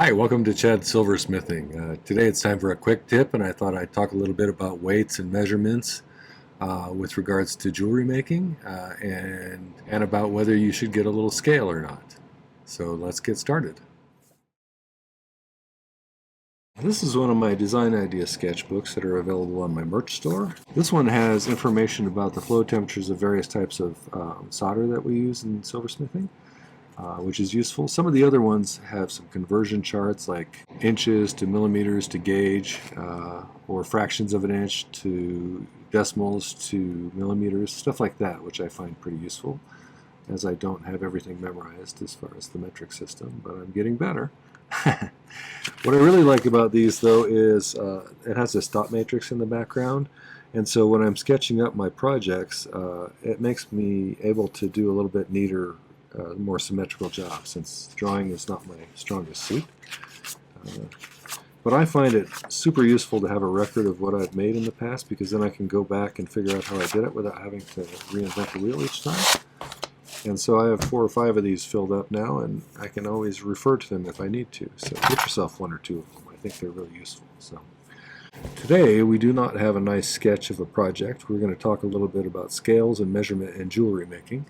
Hi, welcome to Chad's Silversmithing. Today it's time for a quick tip, and I thought I'd talk a little bit about weights and measurements with regards to jewelry making and about whether you should get a little scale or not. So let's get started. This is one of my design idea sketchbooks that are available on my merch store. This one has information about the flow temperatures of various types of solder that we use in silversmithing. Which is useful. Some of the other ones have some conversion charts like inches to millimeters to gauge, or fractions of an inch to decimals to millimeters, stuff like that, which I find pretty useful, as I don't have everything memorized as far as the metric system, but I'm getting better. What I really like about these, though, is it has a stop matrix in the background, and so when I'm sketching up my projects, it makes me able to do a little bit neater, more symmetrical job, since drawing is not my strongest suit. But I find it super useful to have a record of what I've made in the past, because then I can go back and figure out how I did it without having to reinvent the wheel each time. And so I have 4 or 5 of these filled up now, and I can always refer to them if I need to. So get yourself 1 or 2 of them. I think they're really useful. So today we do not have a nice sketch of a project. We're going to talk a little bit about scales and measurement and jewelry making.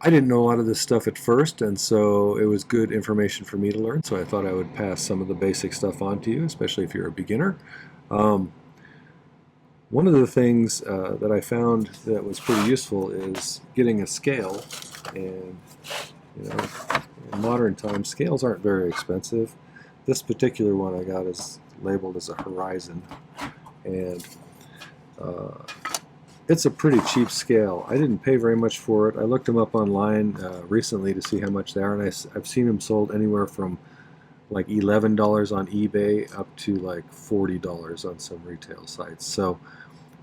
I didn't know a lot of this stuff at first, and so it was good information for me to learn, so I thought I would pass some of the basic stuff on to you, especially if you're a beginner. One of the things that I found that was pretty useful is getting a scale, and in modern times, scales aren't very expensive. This particular one I got is labeled as a Horizon, and it's a pretty cheap scale. I didn't pay very much for it. I looked them up online recently to see how much they are, and I've seen them sold anywhere from like $11 on eBay up to like $40 on some retail sites. So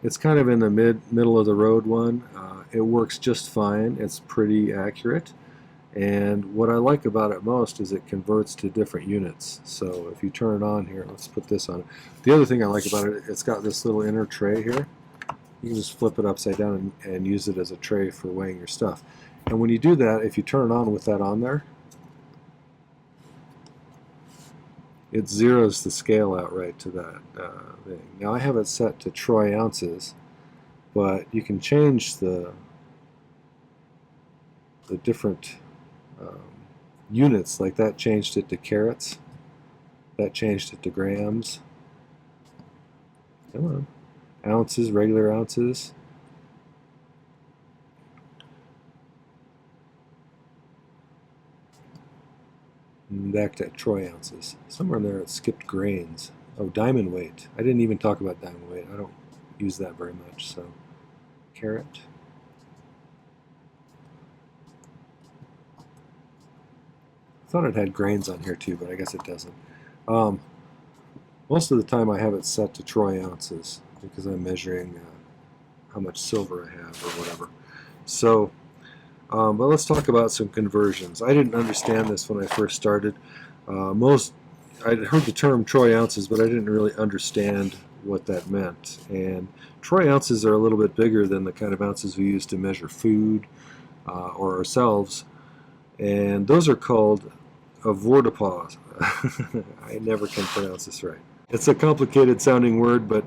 it's kind of in the middle of the road one. It works just fine. It's pretty accurate. And what I like about it most is it converts to different units. So if you turn it on here, let's put this on. The other thing I like about it, it's got this little inner tray here. You can just flip it upside down and use it as a tray for weighing your stuff. And when you do that, if you turn it on with that on there, it zeroes the scale out right to that thing. Now I have it set to troy ounces, but you can change the different units. Like that changed it to carats, that changed it to grams. Come on. Ounces, regular ounces. And back to troy ounces. Somewhere in there it skipped grains. Oh, diamond weight. I didn't even talk about diamond weight. I don't use that very much. So, carat. I thought it had grains on here too, but I guess it doesn't. Most of the time I have it set to troy ounces, because I'm measuring how much silver I have or whatever. So, but let's talk about some conversions. I didn't understand this when I first started. I'd heard the term troy ounces, but I didn't really understand what that meant. And troy ounces are a little bit bigger than the kind of ounces we use to measure food or ourselves. And those are called avoirdupois. I never can pronounce this right. It's a complicated sounding word, but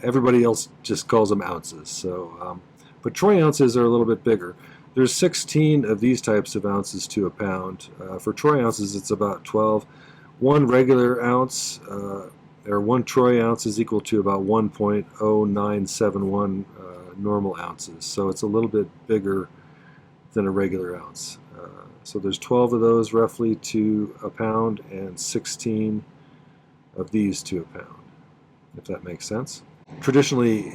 everybody else just calls them ounces. So, but troy ounces are a little bit bigger. There's 16 of these types of ounces to a pound. For troy ounces, it's about 12. 1 regular ounce, or 1 troy ounce, is equal to about 1.0971 normal ounces. So it's a little bit bigger than a regular ounce. So there's 12 of those roughly to a pound, and 16 of these to a pound, if that makes sense. Traditionally,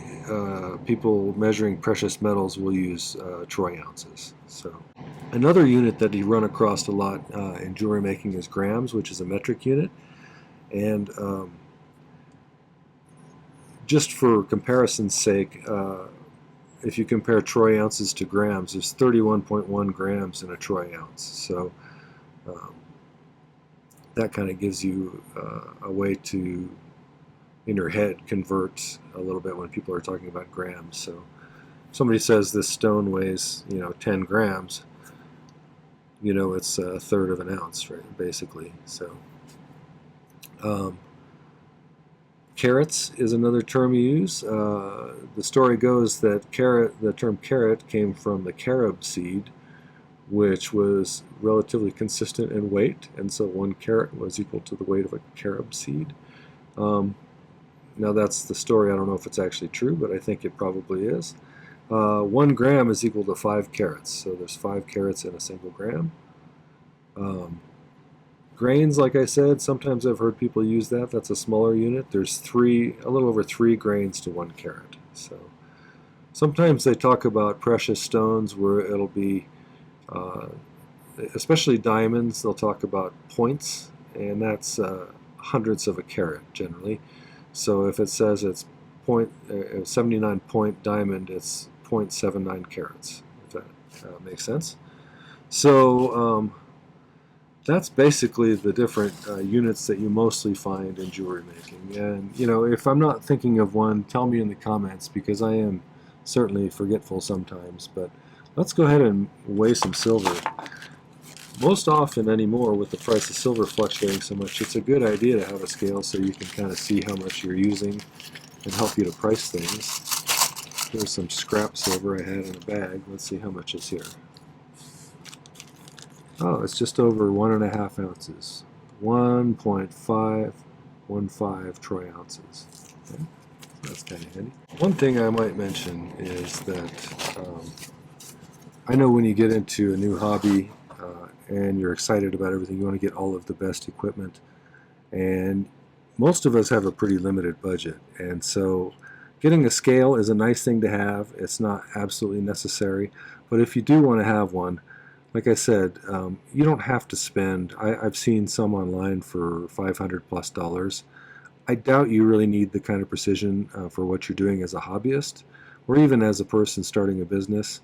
people measuring precious metals will use troy ounces. So another unit that you run across a lot in jewelry making is grams, which is a metric unit. And just for comparison's sake, if you compare troy ounces to grams, there's 31.1 grams in a troy ounce. So that kind of gives you a way to, in your head, convert a little bit when people are talking about grams. So somebody says this stone weighs 10 grams. you know, it's a third of an ounce, right, basically. So carats is another term you use. The story goes that the term carat came from the carob seed, which was relatively consistent in weight, and so 1 carat was equal to the weight of a carob seed. Now that's the story. I don't know if it's actually true, but I think it probably is. 1 gram is equal to 5 carats, so there's 5 carats in a single gram. Grains, like I said, sometimes I've heard people use that. That's a smaller unit. There's a little over 3 grains to 1 carat. So sometimes they talk about precious stones where it'll be, especially diamonds, they'll talk about points, and that's hundredths of a carat generally. So if it says it's 79 point diamond, it's 0.79 carats, if that makes sense. So that's basically the different units that you mostly find in jewelry making. And you know, if I'm not thinking of one, tell me in the comments, because I am certainly forgetful sometimes. But let's go ahead and weigh some silver. Most often anymore, with the price of silver fluctuating so much, it's a good idea to have a scale so you can kind of see how much you're using and help you to price things. Here's some scrap silver I had in a bag. Let's see how much is here. Oh, it's just over 1.5 ounces. 1.515 troy ounces. Okay. So that's kind of handy. One thing I might mention is that I know when you get into a new hobby and you're excited about everything, you want to get all of the best equipment. And most of us have a pretty limited budget. And so getting a scale is a nice thing to have. It's not absolutely necessary. But if you do want to have one, like I said, you don't have to spend. I've seen some online for $500+. I doubt you really need the kind of precision for what you're doing as a hobbyist, or even as a person starting a business.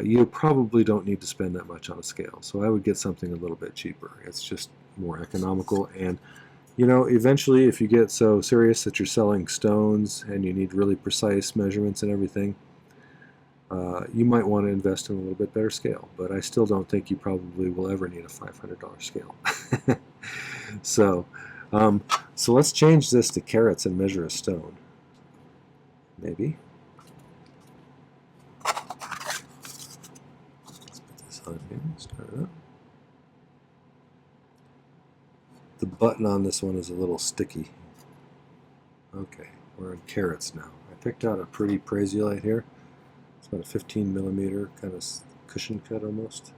You probably don't need to spend that much on a scale. So I would get something a little bit cheaper. It's just more economical. And you know, eventually, if you get so serious that you're selling stones and you need really precise measurements and everything, you might want to invest in a little bit better scale, but I still don't think you probably will ever need a $500 scale. So let's change this to carats and measure a stone. Maybe. Let's put this on here. Start it up. The button on this one is a little sticky. Okay, we're in carats now. I picked out a pretty praisiolite here. It's about a 15mm kind of cushion cut almost.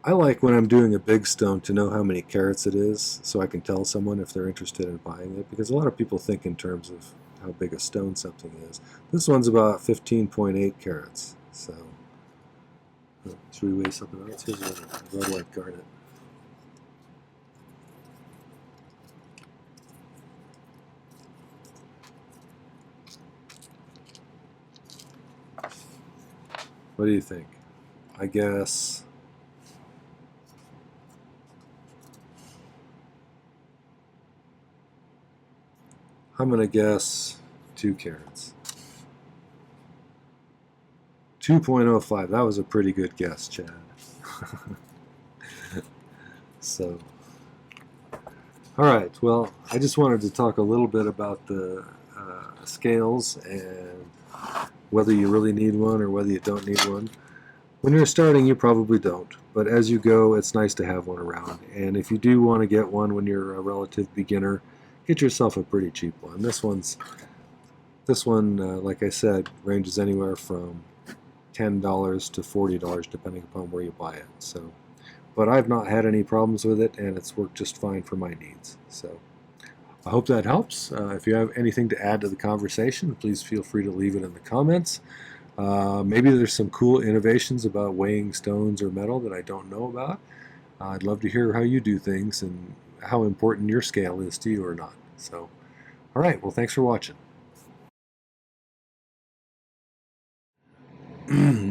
I like when I'm doing a big stone to know how many carats it is, so I can tell someone if they're interested in buying it, because a lot of people think in terms of how big a stone something is. This one's about 15.8 carats. So should we weigh something else? Here's a red white garnet. What do you think? I guess I'm going to guess 2 carats. 2.05. That was a pretty good guess, Chad. So, all right. Well, I just wanted to talk a little bit about the scales and whether you really need one or whether you don't need one. When you're starting, you probably don't, but as you go, it's nice to have one around. And if you do want to get one when you're a relative beginner, get yourself a pretty cheap one. This one, like I said, ranges anywhere from $10 to $40, depending upon where you buy it. So, but I've not had any problems with it, and it's worked just fine for my needs. So, I hope that helps. If you have anything to add to the conversation, please feel free to leave it in the comments. Maybe there's some cool innovations about weighing stones or metal that I don't know about. I'd love to hear how you do things and how important your scale is to you or not. So, all right, well, thanks for watching.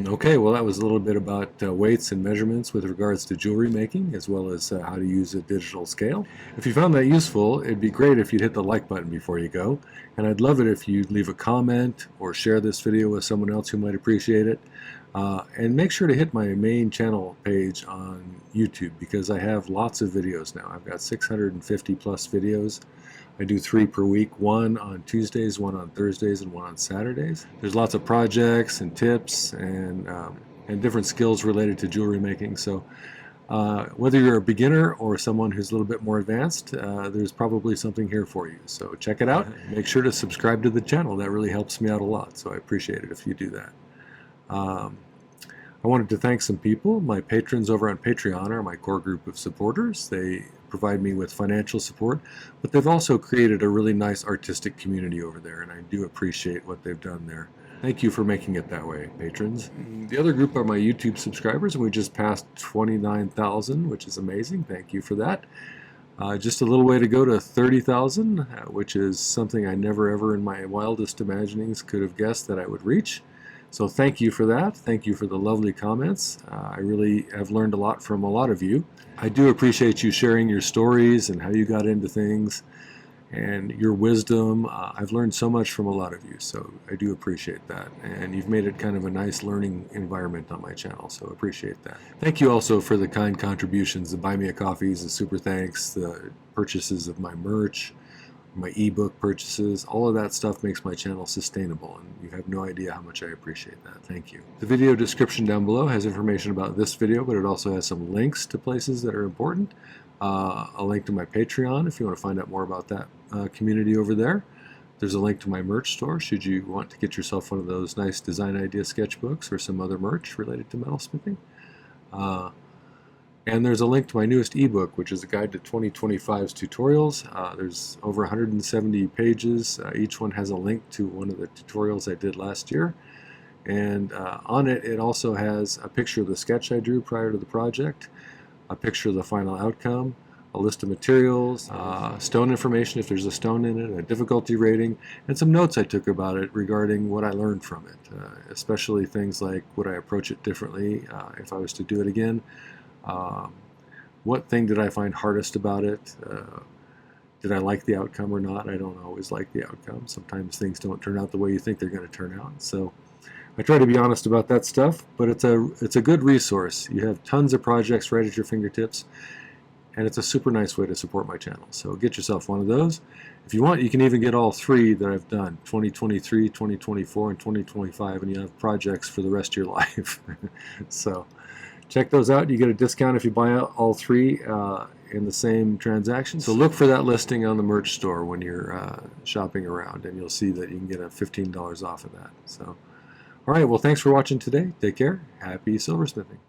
Okay, well, that was a little bit about weights and measurements with regards to jewelry making, as well as how to use a digital scale. If you found that useful, it'd be great if you'd hit the like button before you go, and I'd love it if you'd leave a comment or share this video with someone else who might appreciate it. And make sure to hit my main channel page on YouTube, because I have lots of videos now. I've got 650 plus videos. I do 3 per week, one on Tuesdays, one on Thursdays, and one on Saturdays. There's lots of projects and tips and different skills related to jewelry making. So whether you're a beginner or someone who's a little bit more advanced, there's probably something here for you. So check it out. Make sure to subscribe to the channel. That really helps me out a lot, so I appreciate it if you do that. I wanted to thank some people. My patrons over on Patreon are my core group of supporters. They provide me with financial support, but they've also created a really nice artistic community over there, and I do appreciate what they've done there. Thank you for making it that way, patrons. The other group are my YouTube subscribers, and we just passed 29,000, which is amazing. Thank you for that. Just a little way to go to 30,000, which is something I never ever in my wildest imaginings could have guessed that I would reach. So thank you for that. Thank you for the lovely comments. I really have learned a lot from a lot of you. I do appreciate you sharing your stories and how you got into things and your wisdom. I've learned so much from a lot of you, so I do appreciate that. And you've made it kind of a nice learning environment on my channel, so appreciate that. Thank you also for the kind contributions, the Buy Me a Coffees, the super thanks, the purchases of my merch, my ebook purchases. All of that stuff makes my channel sustainable, and you have no idea how much I appreciate that. Thank you. The video description down below has information about this video, but it also has some links to places that are important. A link to my Patreon if you want to find out more about that community over there. There's a link to my merch store should you want to get yourself one of those nice design idea sketchbooks or some other merch related to metalsmithing. And there's a link to my newest ebook, which is a guide to 2025's tutorials. There's over 170 pages. Each one has a link to one of the tutorials I did last year. And on it, it also has a picture of the sketch I drew prior to the project, a picture of the final outcome, a list of materials, stone information if there's a stone in it, a difficulty rating, and some notes I took about it regarding what I learned from it, especially things like would I approach it differently if I was to do it again. What thing did I find hardest about it? Did I like the outcome or not? I don't always like the outcome. Sometimes things don't turn out the way you think they're going to turn out. So I try to be honest about that stuff, but it's a good resource. You have tons of projects right at your fingertips, and it's a super nice way to support my channel. So get yourself one of those. If you want, you can even get all 3 that I've done, 2023, 2024, and 2025, and you have projects for the rest of your life. So check those out. You get a discount if you buy all 3 in the same transaction. So look for that listing on the merch store when you're shopping around, and you'll see that you can get a $15 off of that. So, all right, well, thanks for watching today. Take care. Happy silversmithing.